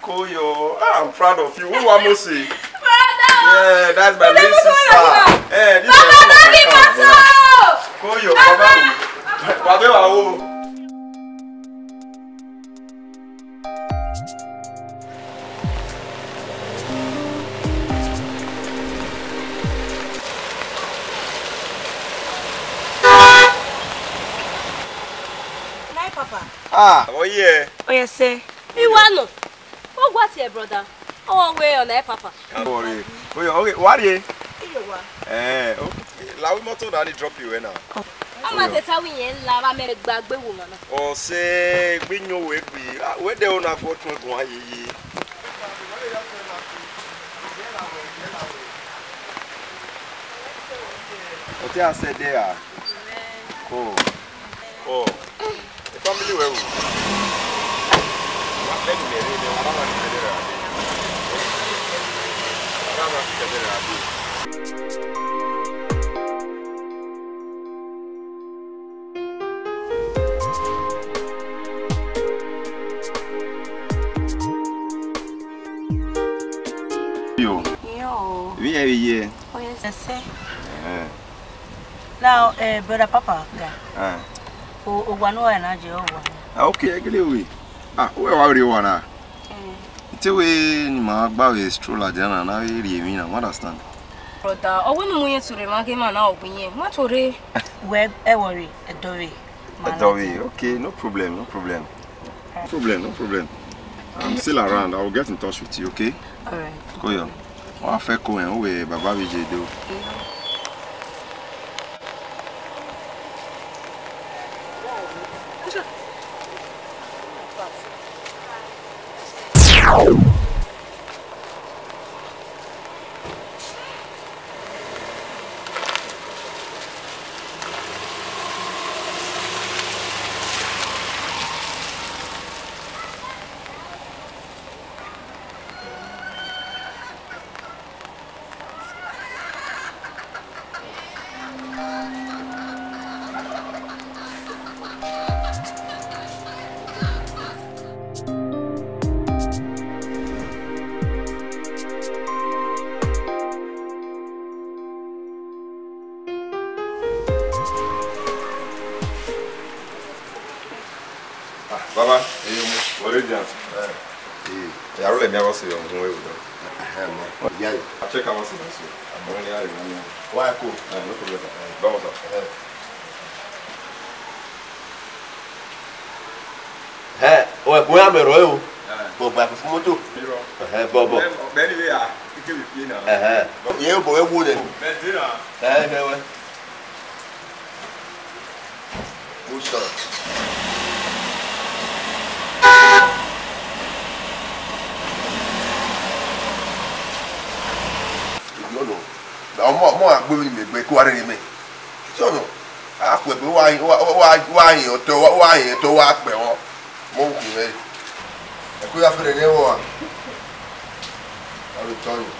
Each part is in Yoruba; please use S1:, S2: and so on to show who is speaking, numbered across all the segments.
S1: Koyo, I'm proud of you. Who am I say? Yeah, that's my little sister. Hey, this is my cousin. Koyo, Baba. Ah, oh yeah.
S2: Oh yes, sir.
S3: You want no? Oh, what's your brother? Oh, way on there, Papa.
S1: Don't worry. Okay, what are you?
S3: Okay.
S1: La we moto na drop you now.
S3: I'm not telling you, lava me bag be woman.
S1: Oh, say, bring your way. Where they on a go to go ye. What I said there? Oh. Family well. Yo. We are here.
S2: Oh yes, sir. Now, brother Papa. Oh, one way and I
S1: okay, I get away. Where are you wanna? Till we Magba is true, like Jana, now you mean, I understand.
S3: Brother, I want to to remark him now. What worry?
S2: Where I worry, a dory.
S1: A dory, okay, no problem. No problem. I'm still around. I will get in touch with you, okay?
S2: Alright.
S1: Go on. I'll fake going away, Baba Vijay do. Baba, what is that? I really never see you on the way with them. Yeah, I check out what's in this. I'm really out of here. Why cool? No problem. Baba.
S4: Hey, where am I royal? Back from motor. Bobo.
S1: Anyway, you can be now.
S4: Yeah, boy, wouldn't. Who's up? More going to be quarrying me. So, I could be why you to walk me or monkey. I could have a new one. I will tell you.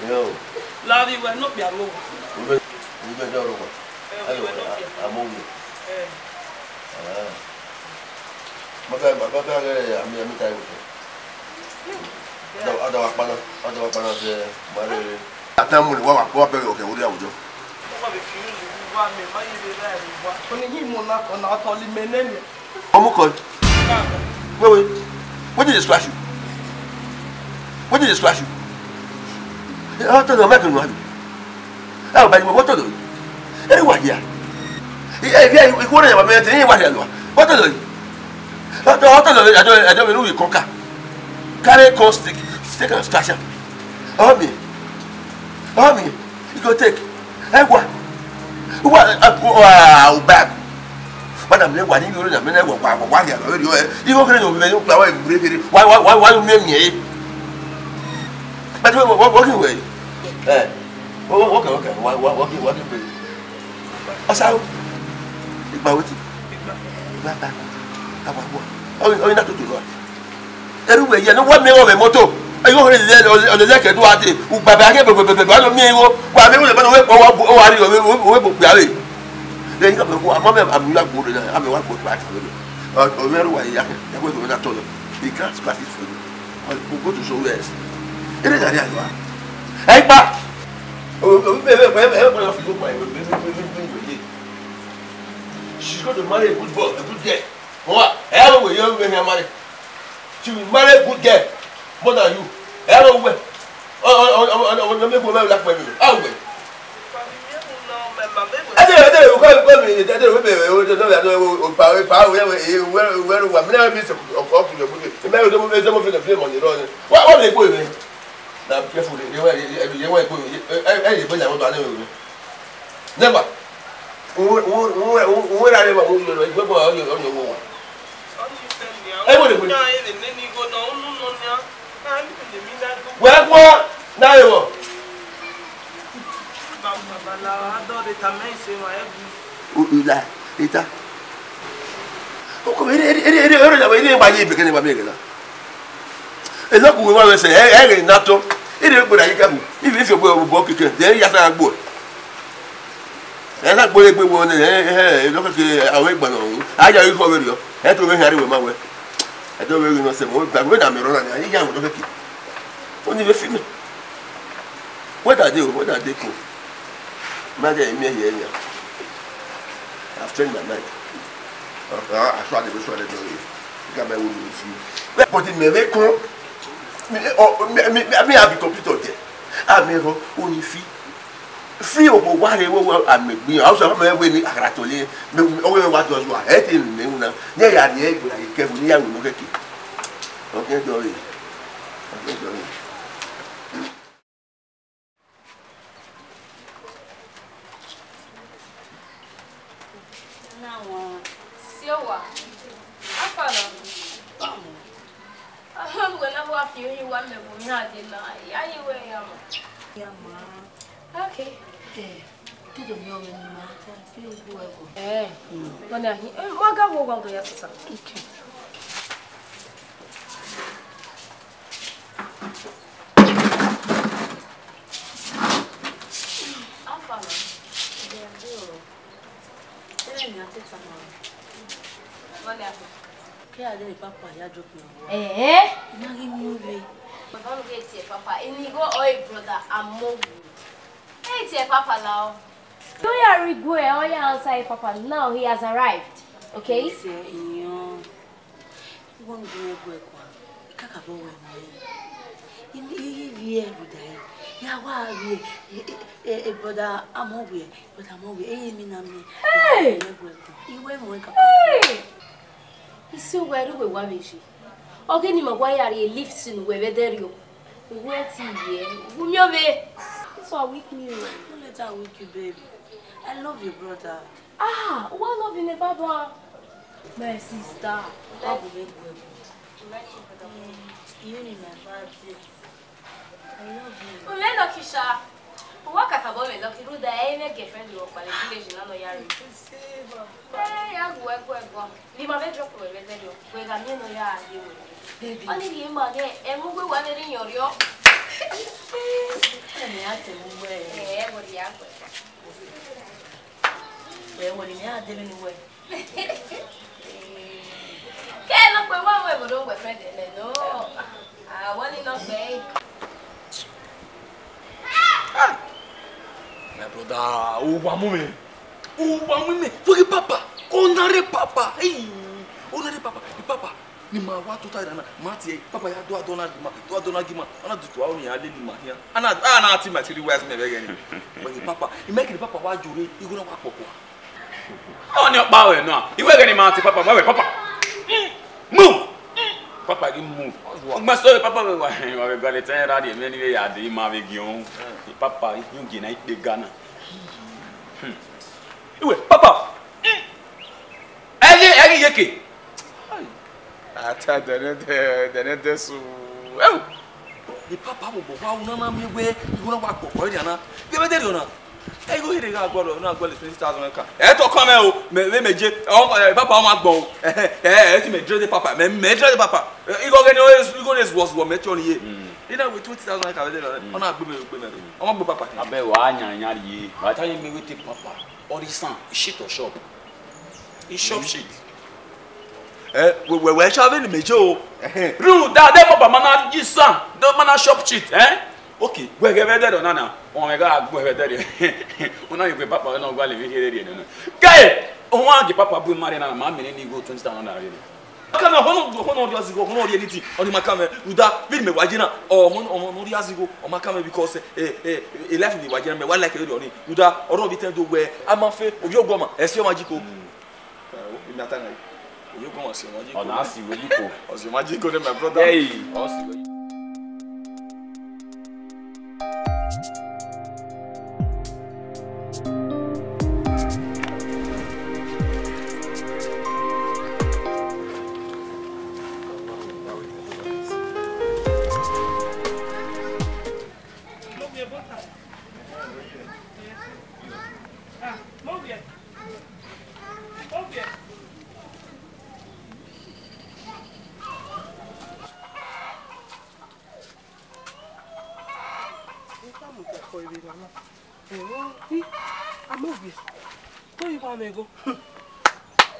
S4: No,
S5: Love you will not be alone.
S4: We went over. I'm only. I'm time. Ada wakpana ze mare atamu wa wa pe oke ori awujo wait what did you splash you how to the make no have how by what to do eh wa here eh we ko re ba me tin wa here lo what to do I don't know we conquer carry corn stick and splash am. Me, you go take. Wow, back. Madam, you want to know me? Why you go crazy over me? Why you name me? But walking away. Okay. Walking. Asao. Ibawiti. Baba. Oh, you not to do that. Everywhere, you know what me over moto. ayo hore de de ke do ade u baba ke bebe ba mi wo wa mi wo le ba we o wa ri we bo gba we le ni ka ko ama me am la go de am wa go back o me ro wa ya ya go na to the grass back is for you o go to show us ere ga ri ayo ai pa o be fi go pa she's going to marry a good boy, a good girl. What? Ever will you marry? She will marry a good girl more than you. Ever will. Oh, make woman like my baby. How will? I don't esa gbole gbe won lo ke awe gbon ohun aja yu ko we yo e to we hari we ma we e to we no se mo gba we na mi ro na ni ya wo lo ke oni we fi mi what are they ko ma je mi ye ya I've changed my mind I saw the so the do ka me wo ni fi we but me me ko me have computer there ami ro oni fi free of what they were me also me we ni agratole me o we wa do so e ti ni una ne ya ni e gba ke bu ni ya wo keke okay do yi
S3: na wa siowa afala aham gona wa fi yi wa me bu ni ade na ya yi we ya ma okay.
S2: Tudo meu menino,
S3: Olha aí, eu acabo quando eu faço.
S2: Okay.
S3: Afala. Olha.
S2: Que a dele papai já jogou.
S3: Não
S2: me ver.
S3: Vamos ver se papai. Ele go oi brother, amor. Hey, dear Papa now. Do you regret all your outside, Papa? Now he has arrived. Okay? Hey! He's so well with one issue. Okay, ni magwaya re lifts in where there you. Where TV? So weak me.
S2: Don't let her weak you, baby. I love you, brother.
S3: Ah, what love you, Papa? My sister.
S2: You need my father. I love you.
S3: Ule Lokisha. Waka kabo me Loki ruda ene girlfriend wo pale village na no yari. Ya gwe. Li ma be drop we be do. We ga mi no ya adi we. Baby. Oni li ma ge e mu gwe wa le nyorio.
S2: Me ate mu we.
S3: Bodi ya gwe.
S2: Woni me ade ni we.
S3: Ke no pe wa we bodo gwe friend le no. Ah, woni no pe.
S5: My brother, Uwamumi. Fuki papa. Onare papa. Hey. Onare papa. The papa. Ni ma wa to tayana. Mati papa ya do adona gima. Do adona gima. Ana do to awon ya le ni ma here. Ana ati material wise me be gani. But the papa, he make the papa wa jure, he go na wa poko. Oni opa we no. Iwe gani ma ti papa, ma we papa. Move. Papa gi move. Ma so papa we wa be le tan radio me ni we ya de ma be gi on. Papa you gi na ide Ghana. Iwe papa. Egi yeke. Ata dene so. The papa bo wa una na me we you na wa poko dia na. Ge be dey na. E go hire ga gboro na gboro 20,000 ka. E to come o me meje papa o ma gbon. Ti me dre de papa me dre de papa. E go get always was what me tell you. ina we 20,000 ka we ona agbe me on gbe papa
S6: abe wa anya ye ba ta yin me we te papa orisan shit or shop he shop shit
S5: we travel ni meje o
S6: ru da de papa mana jisan do mana shop shit okay we get better na on me ga agbo better ona ye papa na gwa le we here no kai on wa ge papa bu mari na ma me ni go 20,000 naira kana hono yazigo hono ri anything oni makame uda bi me wajina hono ri yazigo o makame because e life ni wajina me wa like e oni uda oro bi ten do we amafe obi ogoma esi o majiko mi atanga obi ogoma si o majiko ona asi wejiko
S5: o si majiko ne my brother
S6: hey o si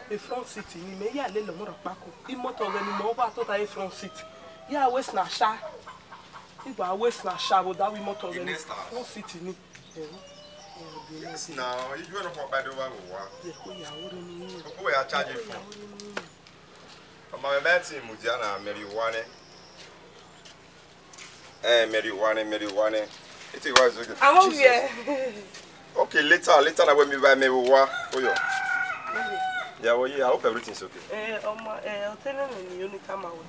S7: a front city ni me ya le lo mo pako I moto re ni mo ba to ta a front city ya west na sha igba west na sha bo da wi moto re ni front city ni
S1: yes now you do not want by the one wa
S7: ko ya wo ni
S1: ko ya charge phone ama me beti mudia na marijuana marijuana it was okay
S7: I won't be
S1: okay later na when me buy me wa oyo yeah well yeah I hope everything's okay
S7: I'll tell you you need come out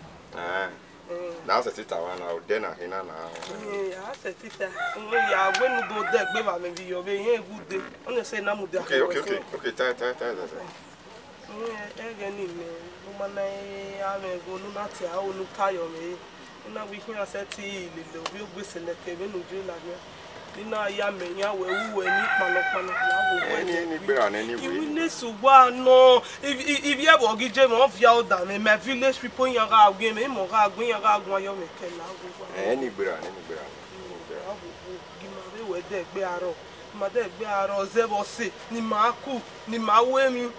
S1: now set it down now then na hina na
S7: I set it yeah when you go there gbe ba me bi yo be yen good day on say na mu there
S1: okay tie
S7: again in no man I me go no na ti a o no tayo me na we here set it le bi o gbe seleke be no dre la Nina ya me ya we wu ni pano la wo
S1: ni gbera na anyway
S7: you need to wa no if you ever gije mo fi out down my village people yan ga agbe me mo ga agbe yan ga agun ayo me ke la wo
S1: ni gbera
S7: gima be we de gbe aro ma de gbe aro zebo se ni ma ku ni ma we mi ma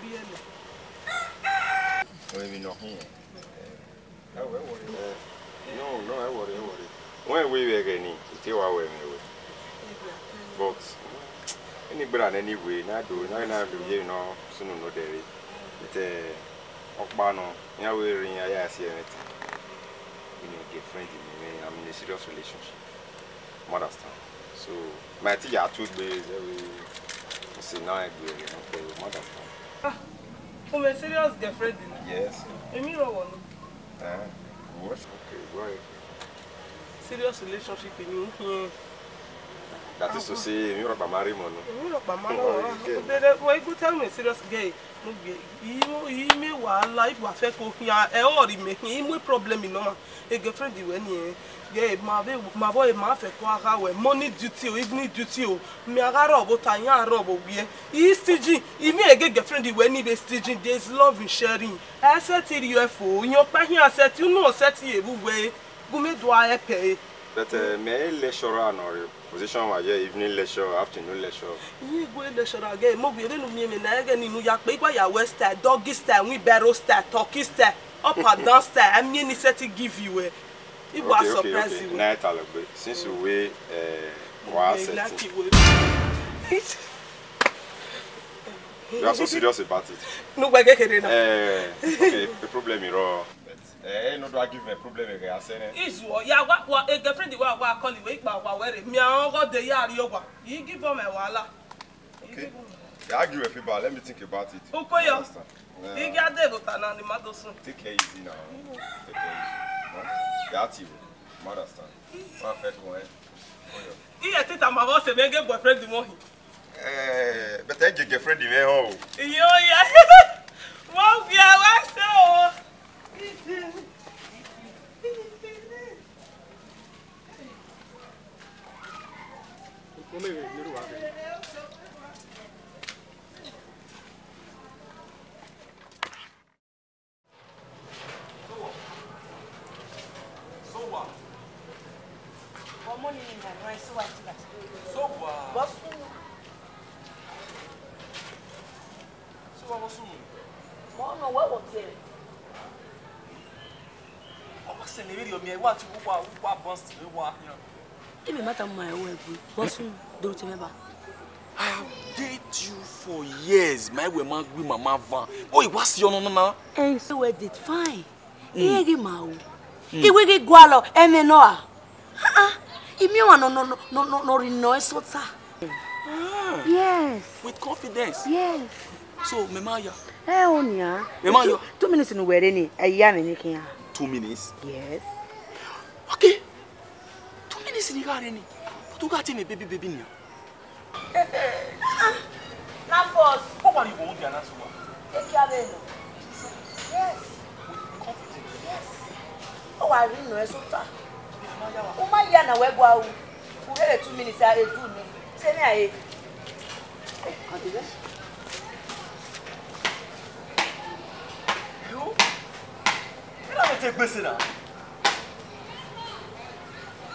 S7: bi ele
S1: o mi no hun no I worry when we were getting it wa but any brand anyway na do you know sunu no there it okpa no ya we rin ya see anything you know get friend in I'm in a serious relationship understand so my teacher told me we say now I go okay understand
S7: oh me serious girlfriend
S1: yes
S7: emi ro won
S1: what okay go ahead
S7: serious relationship in here.
S1: That is to say, you are married, man.
S7: You are married. Why you tell me serious gay? You may want life was fair for here. Or making him problem in normal. A girlfriend you any gay, my boy, my fair money duty or evening duty. Me a robo, Tanya robo, he is staging. He may get girlfriend when he is staging. There's love in sharing. I said to you, UFO, in your party, I said, you know, set you way.
S1: But may lecturer or position was evening lecture, afternoon lecture.
S7: You go lecture again. Mo be no me na again New York. Pe gba ya west style, doggy style, we barrel style, turkey style, up and down style. I mean, set to give you it was surprise you.
S1: Night alogbe. Since we was setting. You are so serious about it.
S7: No, we get it now.
S1: Okay, the problem is raw. No do I give me a problem again? I say
S7: is what ya what a girlfriend wa call you wake ba wear me an go dey yari yowa. You give her my wala.
S1: Okay. I give a feedback. Let me think about it.
S7: Okay, yo. You get there but na the matter soon.
S1: Take care easy now. Take care easy. Got you. Understand. Perfect one.
S7: You think I'm about to make a boyfriend the money.
S1: But I get girlfriend the home.
S7: Yo yeah. Wow, yeah, what's so?
S5: me want to go boss to wa.
S2: E me mata my way go. Bosun do to member.
S5: I have dated you for years. My way man with mama van. Oh, it was your no.
S2: Eh, so we did fine. Ege mawo. Iwe ge gwalo eme no a. Imi wa no rino esota. Yes.
S5: With confidence.
S2: Yes.
S5: So, Memaya.
S2: Eh, onia.
S5: Memaya.
S2: 2 minutes no were ni. Eya me nikin.
S5: 2 minutes.
S2: Yes.
S5: Okay. 2 minutes ni gare ni. But you got me baby ni.
S2: Na force.
S5: What are you going to do na so?
S2: Yes.
S5: Confidence.
S2: Yes. O wa rino esota. O ma ya na we gwa u. U re 2 minutes a do ni. Se ni aye. Continue.
S5: You? You don't take business now.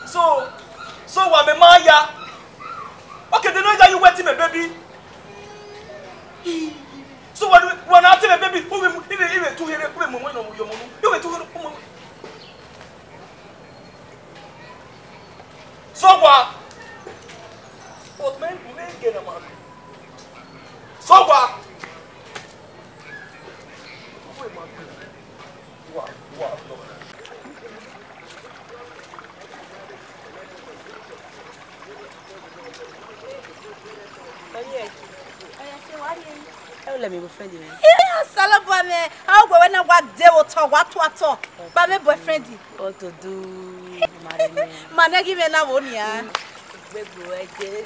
S5: So what Memaya? Okay, they know that you waiting my baby. So when I tell my baby, even to hear it, put him on your mom. You went to her. So what? What man get a man? So what? What?
S2: Let me boyfriend me.
S8: Yeah, Salabame. How go when I what they will talk, what to talk. But my boyfriend.
S2: What to do? Marry me.
S8: Man, give me na one ya.
S2: We go again.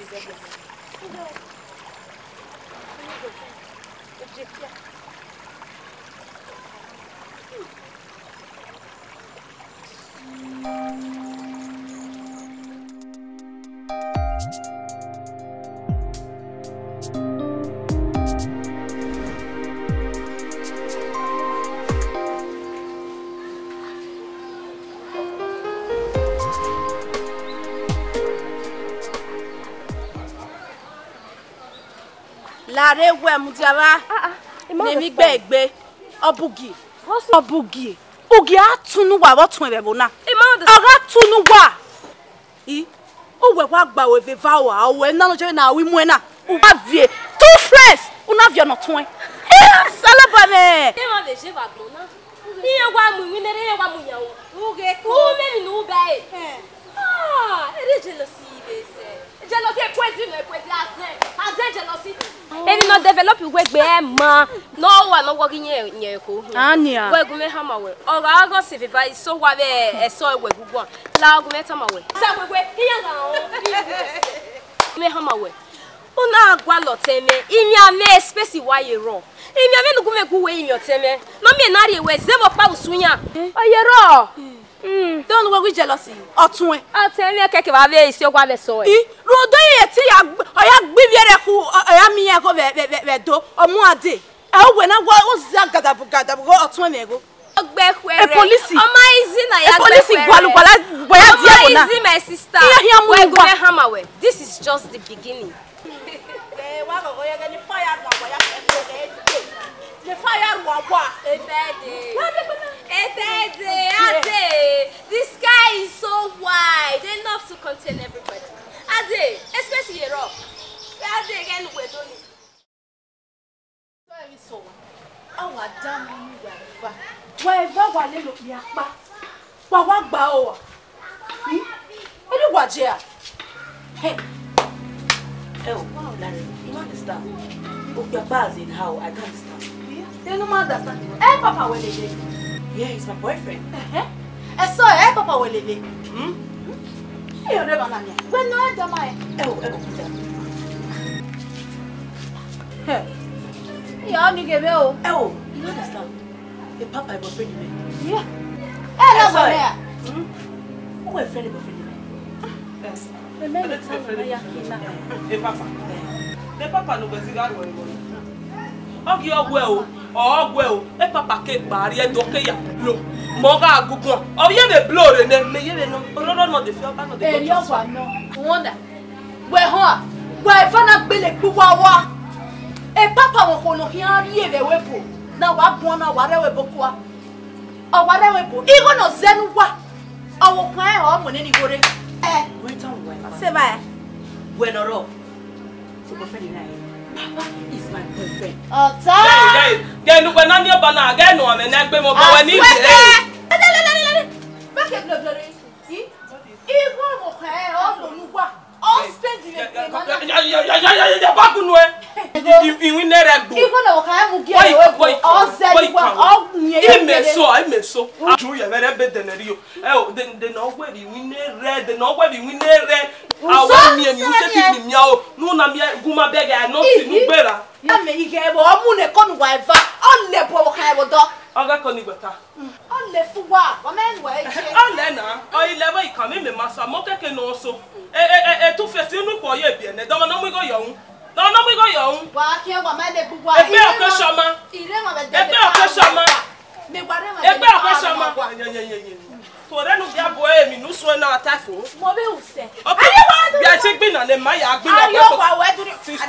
S8: Lare we mudiara. Nemi gbegbe. Obugi. Obugi. Ugi atunu wa wotun ebebo na. Ara tunu wa. O we wa gba we vawa o we na no je na wi mu na. U ba vie. Two friends. Una vie no tun. Salabane.
S3: E ma veje va glona. Ni wa mu mi ne wa mu yan. Uge ko me mi no be. Ere jealousy be se. Jealousy e poison azen jealousy. Maybe not develop you work be man. No one no working here ko.
S8: Ania.
S3: We go me hammer we. O ga go survive so wa be e so we gugu. La go me tama we. Sa we iya ga o. Me hammer we. Una agwa loteme. Imi ame space wa ye ro. Imi ame no go me go we imi oteme. No me na re we zebo pa usunya. O ye ro.
S8: Don't worry jealousy. Otun.
S3: Ateme keke ba be isi ogwa be so e.
S8: Rodo ye ti ya oya gbiviere ku oya mi ye ko be do omu ade. E o we na gwa o za gada go otun me go.
S3: Ogbe kwere.
S8: E police.
S3: O ma izi na ya
S8: gbe kwere. E police gwalugbala boya die na.
S3: Izi my sister.
S8: We
S3: go me hammer we. This is just the beginning.
S8: Eh wa go ya ga ni fire na wa ya the fire wa.
S3: Ade. The sky is so wide enough to contain everybody. Ade, especially here up. Ade again we don't need.
S8: So awa dam ni ya fa. Wa eva wa le lo ya pa. Wa gba o. Eri wa je a. Hey.
S2: Oh, wow, Larry, you don't understand. Oh, your bars in how? I don't understand.
S8: You don't understand. Eh, Papa Welele.
S2: Yeah, he's my boyfriend.
S8: So, Papa Welele. You never know. When no enter my.
S2: Oh,
S8: Hey. You only give me oh.
S2: Oh, you don't understand. Your papa is boyfriend me.
S8: Yeah. Eh, no there.
S2: Who boyfriend me?
S7: Yes.
S8: Remember tell me ya kina.
S7: Eh, Papa. The Papa no go zigar wo ego. Ogi ogwe o. Ogwe o. E Papa ke bari e doke ya. Lo. Mo ga agugun. O ye me blow re ne. Me ye me no. Oloro no dey feel no dey.
S8: Eh, you wa no. Wonder. We ho. We fa na gbele gbuwa wa. E Papa won ko no hian ri e wepo. Na wa gun na wa rewe bokua. O wa rewe bo. Igo no zenu wa. Owo kan e o mo ni gore.
S2: Wait on when.
S8: Se ba.
S2: Bueno ro. So boyfriend na. Papa is my boyfriend.
S8: Ota.
S7: Gay no when na oba na gay no ame na gbe mo bo we ni.
S8: Ba ke blow. Iwo mo kan e o lo nuwa. O spend the
S7: Ya ba kunu e. Iwin na regbo.
S8: Iwo na kan e mu gi e o zeli wa o nye.
S7: Imeso. Aju ye very bad deneri o. De no gwe bi win na re. Awa mi emi se fi mi o. Nu na mi guma bega no si nu gbera.
S8: Ya me ige e bo o mu ne konu wa eva. O le bo kan e bo do.
S7: Aga koni gbeta.
S8: O le fu wa. Wa men wa e je.
S7: O le na. O ile wa ikan mi ma so mo keke no so. Tu fe si nu po ye bi ene. Do na mu go yohun.
S8: Wa ki e wa ma le gbugwa.
S7: Ebe okosoma.
S8: Ire ma be de.
S7: Ebe okosoma.
S8: Me gwa re ma.
S7: Ebe okosoma. To re nu bia bo e mi nu so na atafo.
S8: Mo be use.
S7: Okay. Bia se gbe na le ma ya gbe na.
S8: Ayo wa we duri.
S7: Sister.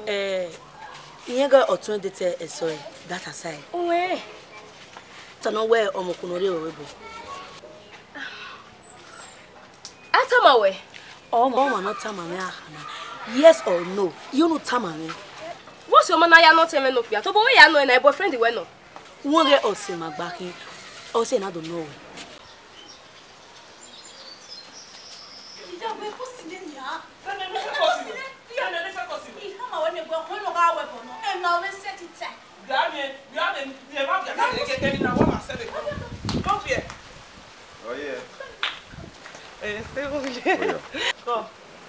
S8: Hey!
S2: Yega otun dete eso that aside.
S3: Owe.
S2: Tano we omokunore owebo.
S3: Atamawe.
S2: Oh, mama not tamame ahana. Yes or no? You know tamame.
S3: What's your man ya not even no pia? To bo we ya no na boyfriend we no.
S2: Won get ose magbaki. Ose na don't know.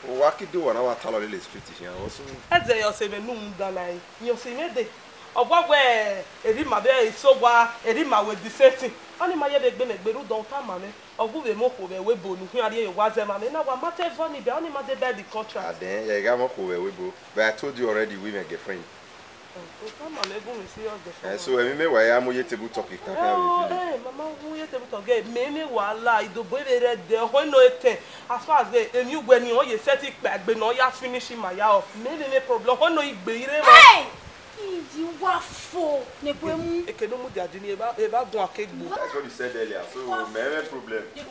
S1: Waki do wana wa talo le street here also.
S7: Eze yo se me nu ndanai. Yo se me de. Ogwagwe eri ma be isogwa eri ma we diseti. Oni ma ye be gbe megberu don ta ma me. Ogwuwe mo ko be we bonu hu ari e wa ze ma me na wa mate voni be oni ma de be the contract.
S1: Then ye ga mo ko we bo. But I told you already we make a friend. So me wa ya mo ye table talk it can
S7: mama mo ye table talk me wala idobo re de ho no eten as far as the emi ugbe ni o ye set ipe agbe no ya finish my ya off me no problem ho no igbe ire ma
S8: hey idi wa fo ne po mu
S7: ekeno mu dia ni e ba gun akegbo.
S1: That's what you said earlier. So me problem.
S7: You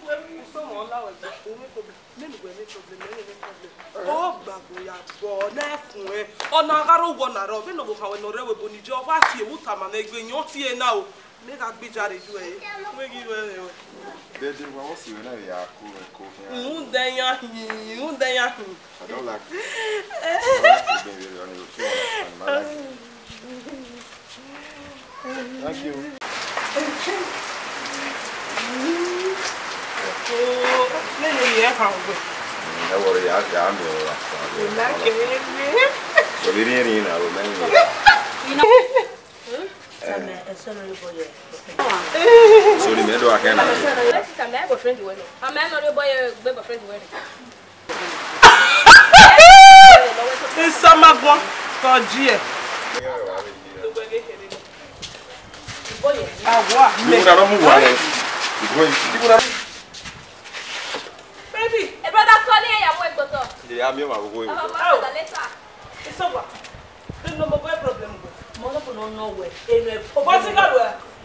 S7: so mo la we me problem me no problem oh gbagbo ya bo na fun e ona agaro wo na ro me no go kan we no rewe boni je o ba ti ewu ta ma na egbe yan ti e na o me ka gbe jare ju e we gi we
S1: Dedi wa o si we na ya ko
S7: un denya
S1: I don't like it. Baby on you too. Thank you. I worry I am so we really na o men. Sorry me do akena.
S3: Let's come my boyfriend we no. I'm not boy boyfriend we.
S7: Insama bon ko ji e. Awa me.
S1: You na mu wa le.
S3: Baby, e brother call here ya mo egboto.
S1: Ya mi ma go.
S3: Later.
S7: It's over. There's no more problem.
S2: Mo no no we. Enu e
S7: What's it got?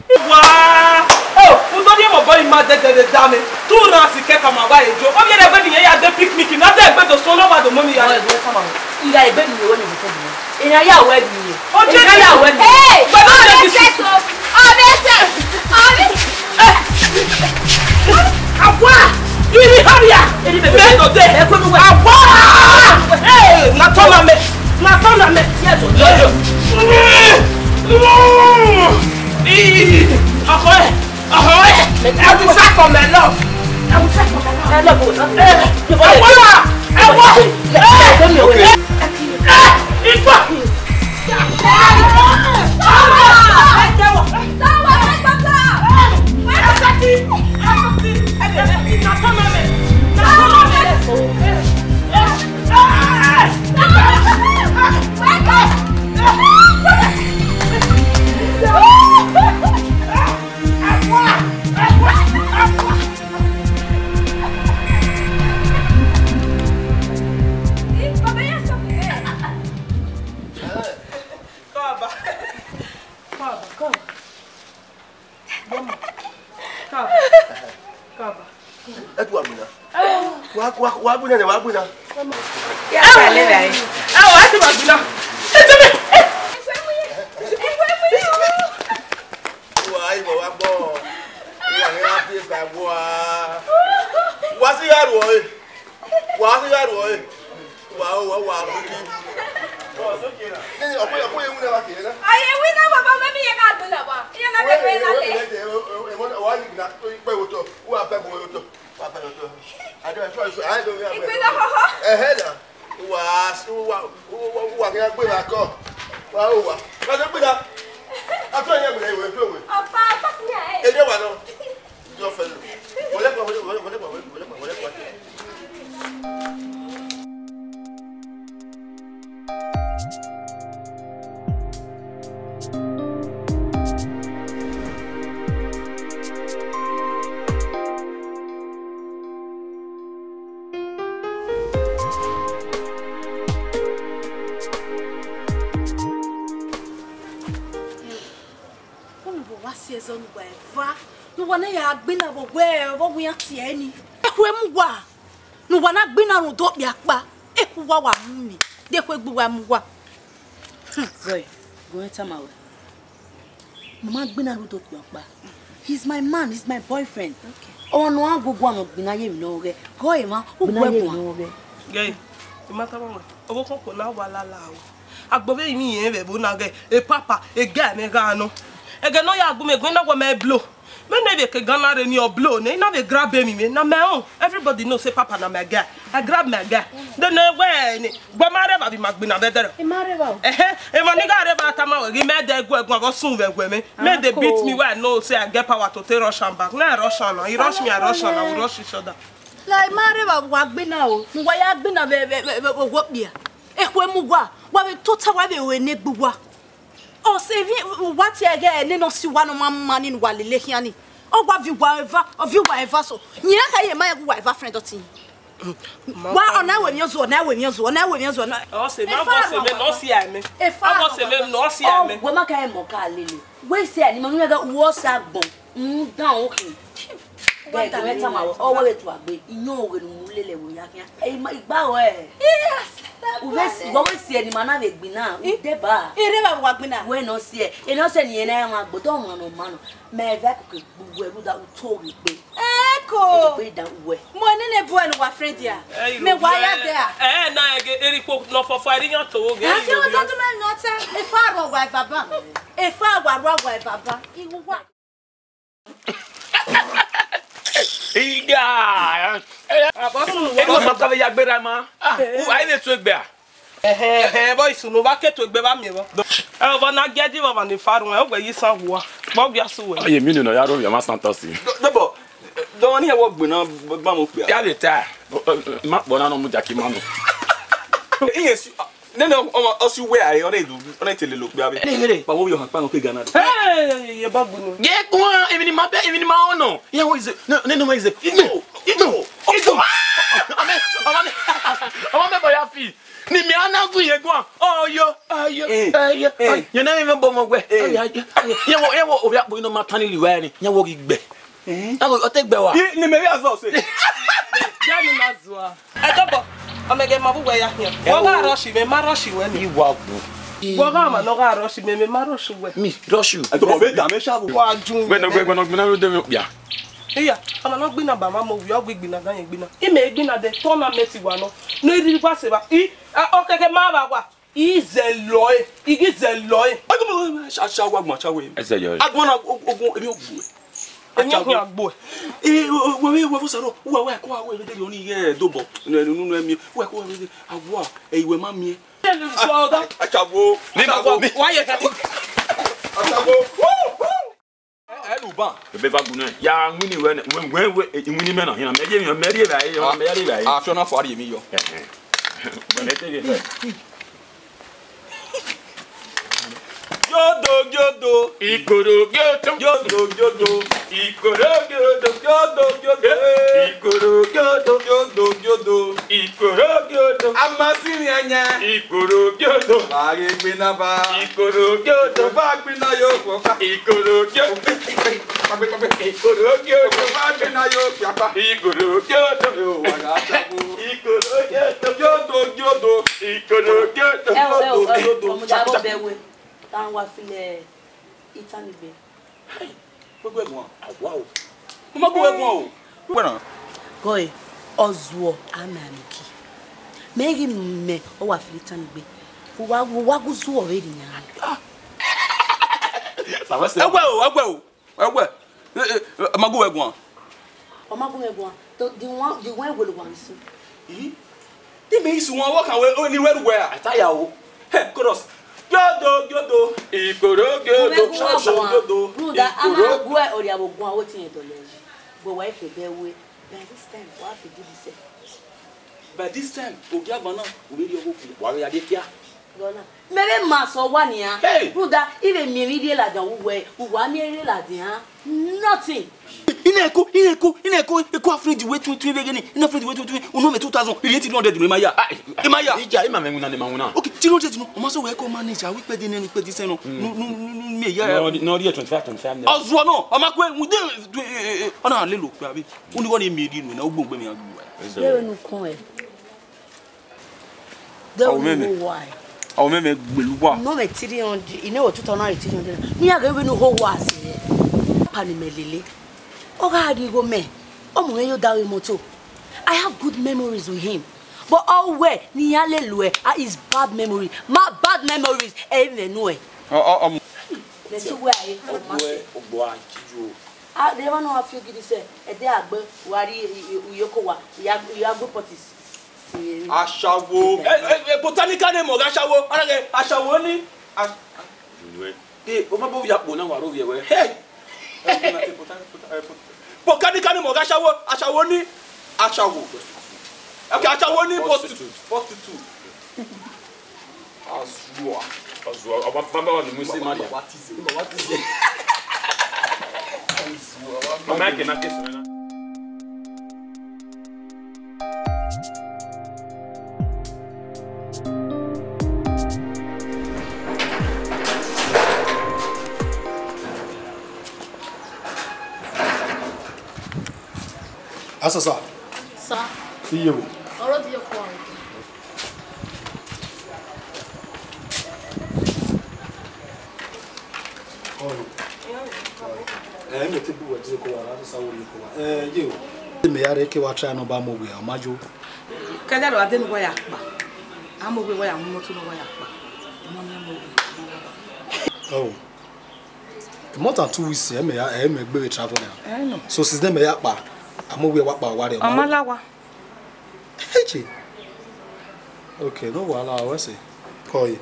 S7: Wow! Oh, undo di mo boy ma de dame. Tu na si ke kama wa ejo. O bi re gbe ni ya de picnic na de gbe do so no ba do mo mi ya.
S2: Ira egbe ni we ni ko bi. Ina ya we bi.
S7: O je ya we ni.
S3: Hey!
S7: Gbe do de
S3: Set up.
S7: Awa! Iri haria.
S2: Eri be
S7: Me do de.
S2: e ko mi we.
S7: Awa! Hey, na tona me. Yes, yo. Ahoy! I will sack for my love.
S2: I love you.
S4: Wa gbina.
S8: Ya kale dai.
S7: Wa ti ma gbina.
S4: Wa ibo wa gbo. Wa ni a bi gba wo a. Wa si yaro e. Wa ruki. Ni opo ewu na wa ke na.
S3: Aye wi na baba me mi ye ka gbina ba. Ye na be pe na le.
S4: Wa ni na to pe wo to. Wa pe bo wo to. I don't know.
S3: Ìpínlẹ̀ hoho.
S4: Na. Wa ke gbe ba ko. Wa o wa. Ka se gbe na. A to yen gbe we to we.
S3: Ọ̀pá pàṣẹ ẹ̀.
S4: Ede wa no. Yo fe lo. Wole pa.
S8: No wana ya gbina bo we ya ti eni. Ehwe mwa. No wana gbina ro do bi apa. Ehwa wa mmi. De kwe gbuwa mwa.
S2: Boy, go enter my way. Mama gbina ro do bi apa. He's my man, he's my boyfriend. Okay. Oh no an gogo an gbina ye mi no re. Go e ma, o gbo e.
S7: Gay. Imata mama. Obo kon ko na wa lala o. Agbobe mi yen be bo na ge. E papa, e ga me ga no. E ga no ya agbo me gbina go me blow. Me never can Ghana in your blow. They never grab me. Na my own. Everybody knows say Papa na my guy. I grab my guy. Then where ni? Gba mareva bi magbina better.
S8: E mareva.
S7: E ma nigga reva tama we me dey go soon we me. Me they beat me where I know say I get power to take Russian back. Na Russian. He rush me, I rush and I will rush each other.
S8: Like mareva wa gbina o. Wa ya gbina be wo bia. Ehwe mu gwa. Wa be total wa be we negbuwa. Oh, say what you again? No, see one of my money in Wally Lehiani. Oh, what you whatever so. You have my wife, friend of tea. Why on now when you're so now when you're so now when you're so.
S7: Oh, say, my boss, no see me. If I was a no see me.
S2: When my kind of Lily. Wait, say, you know, was a bone. Down, okay. Wait, I tell my always to a bit. You know, when Lily will have my bow. Yes. What we see any man with Bina, Deba.
S8: He never walk me now.
S2: We no see it. You know, send you an hour, but don't want no man. May that could without talking.
S8: Echo.
S2: Way down way.
S8: Money boy and what friend here. Me why there?
S7: Now I get Eric no for fighting out to go.
S8: I don't know not if I were wife Baba. If I were wife Baba, he would what?
S6: Iga. Ego mata ya gbera ma. Why dey to gbe a?
S7: Boys no ba ke to gbe ba mi bo. Bo na gedi bo ni faru e gbe yi san wo. Bo gbe aso we.
S6: Oye mi no ya ro ya ma santosi.
S5: Dobo. Do woni e wo gbe na gba mo pe.
S6: Ya le ta. Ma bo na no mu jaki ma no.
S5: Yes. No, osi we are on edu, on tele lo gbe abi. Pa wo yo han pa no ke Ghana.
S7: Hey, ye bagu no.
S6: Ye ko even ma ono. Ye wo is no is Ido. Ame boya fi. Ni mi ana gu ye gwa. Ayo. Ye na even bo mo gbe. Ye wo obi apo ino matani liwa ni. Ye wo gbe. O te gbe wa.
S5: Ni me ri aso se.
S7: Ya ni mazwa. Adobo. Omege mabu we ya here. Woga rush me, ma rush we ni.
S6: Iwa bu.
S7: Woga ma no ga rush me, ma rush we.
S6: Me rush you.
S5: Dobo be da me sha bu.
S7: Wa jun.
S6: Gbe no na ro de me bia.
S7: Iya, ama no gbina ba ma mo wi o gbina dan yen gbina. Ime gbina de tournament wa no. No iri kwa se ba. O keke ma ba wa. Izeloy. Igizeloy.
S5: Sha wa gbo cha we.
S6: Ese yo.
S5: Agbon na ogun ebi ogun.
S7: Enyo agbo.
S5: We fo saro. We ko awo e de oni ye dobo. Nunu emi. We ko we de awo e iwe ma mi. Achabo.
S6: Ni ma wo.
S7: Wa ye ka.
S4: Achabo.
S5: Eluban.
S6: Be ba gunu. Ya nwini we nwini me na hina. Me je mi me ri ba ye. Me ri ba ye.
S5: Afio na fo ari mi yo.
S6: Bone te ge.
S5: Yodo.
S6: Ikoro gyoto.
S5: Yodo.
S6: Ikoro gyoto. Ikoro gyoto.
S5: Amasini anya.
S6: Ikoro gyoto.
S5: Baage gbina ba.
S6: Ikoro gyoto.
S5: Ba gbina yo ko ka.
S6: Ikoro gyoto. Ikoro gyoto.
S5: Ba gbina yo ko ka.
S6: Ikoro gyoto.
S5: Yo wa ga chabu.
S6: Dodo.
S2: Ọmọdé bewe. Tan wa file Itanibe.
S6: Hey. Gbogbo ẹ̀gbọ́n. Wow. Mo ma gbogbo ẹ̀gbọ́n o. Bueno.
S2: Boy, Ozuo Amanuki. Megi me o wa file Itanibe. Wa guzu already nya.
S6: Ça va c'est. Ẹgbẹ́. Ma gbogbo ẹ̀gbọ́n.
S2: Omagun ẹ̀gbọ́n. The one will want so.
S6: Tí mi sùn wọn wọ́n kàwé ó ní wẹ́rùwẹ́ àtàyà o. Kódọ̀s. Yodo. Ìkòrò yodo. Ṣàṣọ yodo.
S2: Ruda ama gwe ori abogun awo ti yen to le. Bo wa ife be we. By this time, wa fi do this.
S6: By this time, ogi agbana, o ri owo ku. Wa ri ade kia.
S2: Gona. Mebe ma so wa ni ya. Ruda, ife mi ri de la dan wuwe. Wuwa mi ri la din ha. Nothing. Eko afraid wait to again. Ina afraid wait uno me 2000. Ile 300 me maya.
S5: Ija ima me nguna ne manguna.
S6: Okay, 300 no. O ma so we ko manager we pe de ni pe di se no. Me ya.
S5: No, 25
S6: Ozuo no. O ma ko ona le lo pe abi. Uni won e me ri nu na ogbongbe me agbu.
S2: There no kon e. Don't know why.
S6: Awo me gbelu wa.
S2: No me 300. You know 2300. Me aga we no ho wa se. Pani melele. Oga Adigo me. Omo yo dawe moto. I have good memories with him. But all where ni hallelujah is bad memory. My bad memories even no e. Let's where I
S6: Ogbo anju.
S2: Ah, they never know how you get say. E dey agbe wari uyoko wa. Ya go potis.
S6: Aṣawo. Botanical name of Aṣawo. Arage Aṣawo ni. O ma bo ya po na wa ro we. Hey. Botanical name of Aṣawo ni. Aṣawo. Okay, Aṣawo ni prostitute.
S5: Ozuo. Baba wa ni musi ma dia.
S6: What is it?
S5: Mama ke na kesu na.
S9: Asa sa.
S3: Sa.
S9: Iye wo.
S3: Ọ̀rọ̀ di oko àwọn.
S9: Me te bu wa je ko wa na sa wo ni ko wa. Ye o. Me ya re ke wa try no ba mo we amajo.
S8: Kada ro ade no wa ya pa. Amo we wa ya mo to no wa ya pa. Mo na mo.
S9: Oh. More than 2 weeks me ya me gbe we travel now.
S8: No.
S9: So since then me ya pa. Amo we wa pa wa re.
S8: Amalawa.
S9: Hey. Okay, no wala, I say. Call you.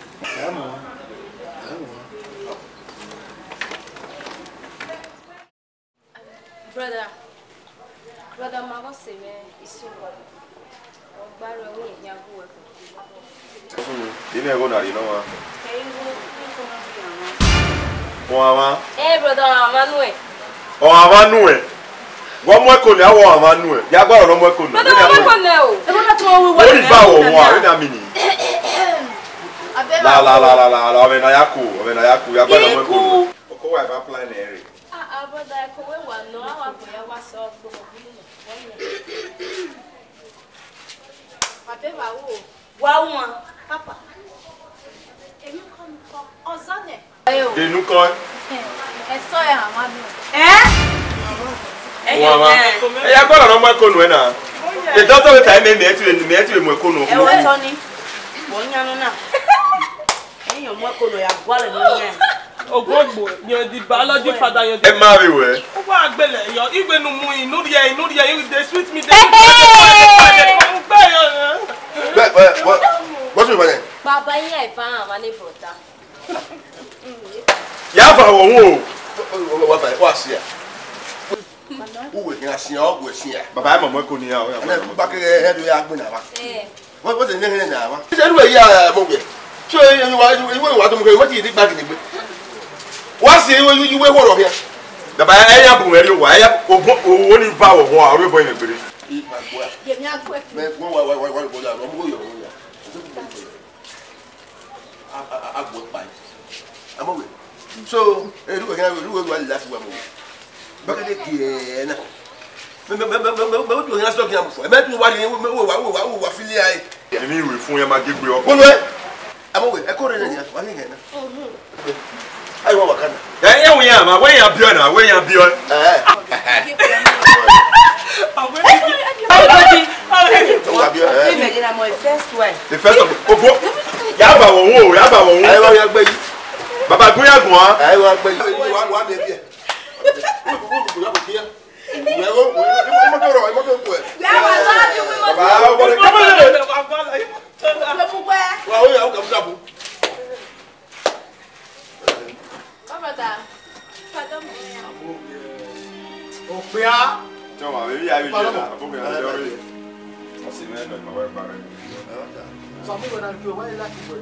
S3: Brother, Mago say isu wa. Ogbaro we yan go we.
S1: Dime go na ri no wa.
S3: Brother Manuel.
S1: O Manuel. Wọ́n mú ẹ̀kọ́ ní àwọ̀ àmánú ẹ̀. Ya gbọ́dọ̀ lọ́mú ẹ̀kọ́ ní.
S3: Brother Manuel ne o.
S2: E bona to we wa.
S1: Ó rí bá wọ̀ wọ́n àrí na mi ni. La ọbẹ̀ na yako ya gbọ́dọ̀ lọ́mú ẹ̀kọ́ ní. Oko wa ba plan ere.
S3: Brother ko we wa no awa ko ya wa so fo mo bi ni. Abe ba wo.
S2: Wa won.
S3: Papa. Èmi ko ozane.
S1: Denu ko.
S3: E so e ha ma mi.
S1: Ya gbọ́dọ̀ lọ́mú ẹ̀kọ́ ní na. The doctor will tell me me etu mu ẹ̀kọ́ ní.
S2: E wo to ni. Mo nyanu na. Eyan mo ko lo ya gwa le no yen.
S7: Ogogbo yan di biology father yan di.
S1: Ẹ máa rí wẹ̀.
S7: Ó wá agbele yan igbe nu mu inú rí you dey sweet me dey.
S4: What's your name?
S3: Baba yin e fa han wa ni brother.
S1: Ya fa wo wo.
S4: What's here? Uwe ni asia ogwe sia.
S1: Baba mo ẹ̀kọ́ ní ya o ya.
S4: Na ba ke head ya gbe na ba. What the name na ba? Se ruwe ya mo gbe. So you wa to mo ke mo ti di gba gbe. Wa se you we horo here.
S1: Baba ẹ̀yà bu eri wa ẹ̀yà owó ní fa wo wọ́n àrò boy megbere.
S3: Yemi agwe.
S4: Me go wa go ya mo go yo ya. Agbo pa. Amowe. So ruwe wa last wa mo. Bakade ki na. Me do yan stock yan mo fo. E me tu wa ni wa fili ai.
S1: Èmi ìwé fún yẹn máa gégbe ọkọ.
S4: Bolwe. Amo e ko re ne wa ni ngena. Ai wa wakana.
S1: Ya we ya ma we ya bio na we ya bio. The first of Obo. Ya ba won o, ya ba won.
S4: Ai wa ya gbe yi.
S1: Baba gun ya gun ah.
S4: Ai wa gbe yi. Wa be bi e. Ku ya ko kia. Mo to ro, mo to ku e.
S8: La wa la ju mo mo.
S1: Baba o bo le.
S8: Lo fu gbe.
S4: Wa o ya o ka mu dabu.
S8: Brother. Pardon me.
S9: O pe a.
S1: Tell my baby I will do that. Obo me na do it. I see me no my wife bare.
S9: So mo go na ki o wa ila ki go.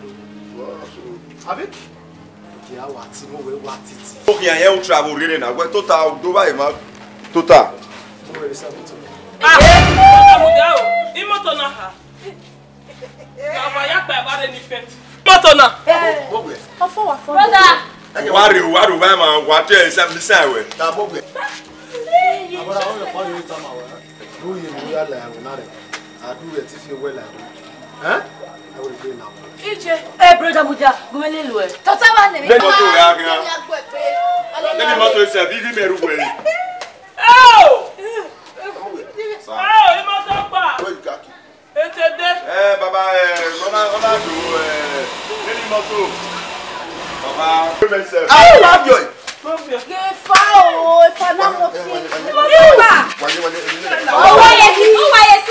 S9: Abi? Ki a wa ti mo we wa titi.
S1: O ki yan o travel rere na gbe total do ba e ma total.
S9: Mo we se moto.
S7: Mudao, imoto na ha. Baba ya pa ba re ni fet. Moto na.
S4: Mo gbe.
S8: Ofo wa fo.
S3: Brother.
S1: Wa re ma wa te se mi sai we.
S4: Ta mo gbe.
S9: Abara o yo pa ni ta ma wa. Do ye mo ya la na re. I do it if you well like. I will go now.
S8: Ije.
S2: Brother Muja, gumele lu e.
S8: Tota wa ne mi.
S1: Let moto ya gan. Let me moto se bi me ru we.
S7: Oh!
S1: Sa.
S7: Oh, imoto pa.
S4: Where you kaki?
S7: Etede.
S1: Baba ona do let me moto. Baba, myself.
S4: I love you.
S8: Ge fa o, fa na mo ti.
S4: Wale wale.
S3: Oh, why is